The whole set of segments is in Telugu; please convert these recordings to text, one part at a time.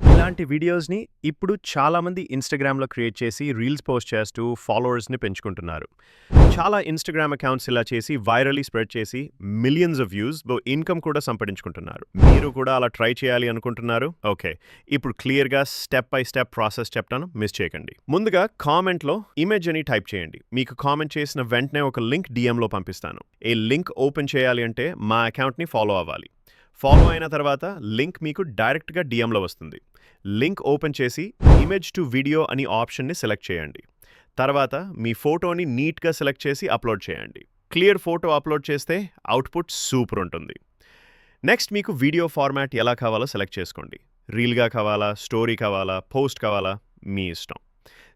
ఇలాంటి వీడియోస్‌ని ఇప్పుడు చాలామంది ఇన్‌స్టాగ్రామ్‌లో క్రియేట్ చేసి రీల్స్ పోస్ట్ చేస్తూ ఫాలోవర్స్‌ని పెంచుకుంటున్నారు. చాలా ఇన్‌స్టాగ్రామ్ అకౌంట్స్ ఇలా చేసి వైరల్లీ స్ప్రెడ్ చేసి మిలియన్స్ ఆఫ్ వ్యూస్‌లో ఇన్‌కమ్ కూడా సంపాదించుకుంటున్నారు. మీరు కూడా అలా ట్రై చేయాలి అనుకుంటున్నారు? ఓకే. ఇప్పుడు క్లియర్‌గా స్టెప్ బై స్టెప్ ప్రాసెస్ చెప్తాను, మిస్ చేయకండి. ముందుగా కామెంట్‌లో ఇమేజ్ అని టైప్ చేయండి. మీకు కామెంట్ చేసిన వెంటనే ఒక లింక్ డీఎంలో పంపిస్తాను. ఈ లింక్ ఓపెన్ చేయాలి అంటే మా అకౌంట్‌ని ఫాలో అవ్వాలి. ఫాలో అయిన తర్వాత లింక్ మీకు డైరెక్ట్‌గా డీఎంలో వస్తుంది. లింక్ ఓపెన్ చేసి ఇమేజ్ టు వీడియో అని ఆప్షన్ని సెలెక్ట్ చేయండి. తర్వాత మీ ఫోటోని నీట్‌గా సెలెక్ట్ చేసి అప్లోడ్ చేయండి. క్లియర్ ఫోటో అప్లోడ్ చేస్తే అవుట్‌పుట్ సూపర్ ఉంటుంది. నెక్స్ట్ మీకు వీడియో ఫార్మాట్ ఎలా కావాలో సెలెక్ట్ చేసుకోండి. రీల్‌గా కావాలా, స్టోరీ కావాలా, పోస్ట్ కావాలా మీ ఇష్టం.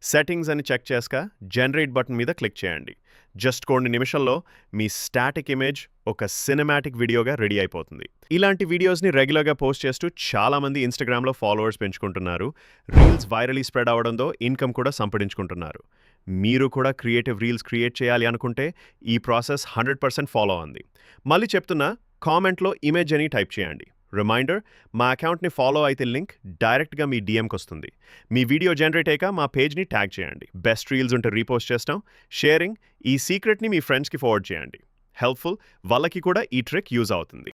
సెట్టింగ్స్ అని చెక్ చేశాక జనరేట్ బటన్ మీద క్లిక్ చేయండి. జస్ట్ కొన్ని నిమిషాల్లో మీ స్టాటిక్ ఇమేజ్ ఒక సినిమాటిక్ వీడియోగా రెడీ అయిపోతుంది. ఇలాంటి వీడియోస్ని రెగ్యులర్గా పోస్ట్ చేస్తూ చాలామంది ఇన్‌స్టాగ్రామ్‌లో ఫాలోవర్స్ పెంచుకుంటున్నారు. రీల్స్ వైరల్లీ స్ప్రెడ్ అవడంతో ఇన్‌కమ్ కూడా సంపాదించుకుంటున్నారు. మీరు కూడా క్రియేటివ్ రీల్స్ క్రియేట్ చేయాలి అనుకుంటే ఈ ప్రాసెస్ 100% ఫాలో అవ్వండి. మళ్ళీ చెప్తున్నా, కామెంట్‌లో ఇమేజ్ అని టైప్ చేయండి. రిమైండర్, మా అకౌంట్‌ని ఫాలో అయితే లింక్ డైరెక్ట్‌గా మీ డీఎంకి వస్తుంది. మీ వీడియో జనరేట్ అయ్యాక మా పేజ్‌ని ట్యాగ్ చేయండి. బెస్ట్ రీల్స్ ఉంటే రీపోస్ట్ చేస్తాం. షేరింగ్, ఈ సీక్రెట్‌ని మీ ఫ్రెండ్స్‌కి ఫార్వర్డ్ చేయండి. హెల్ప్‌ఫుల్, వాళ్ళకి కూడా ఈ ట్రిక్ యూజ్ అవుతుంది.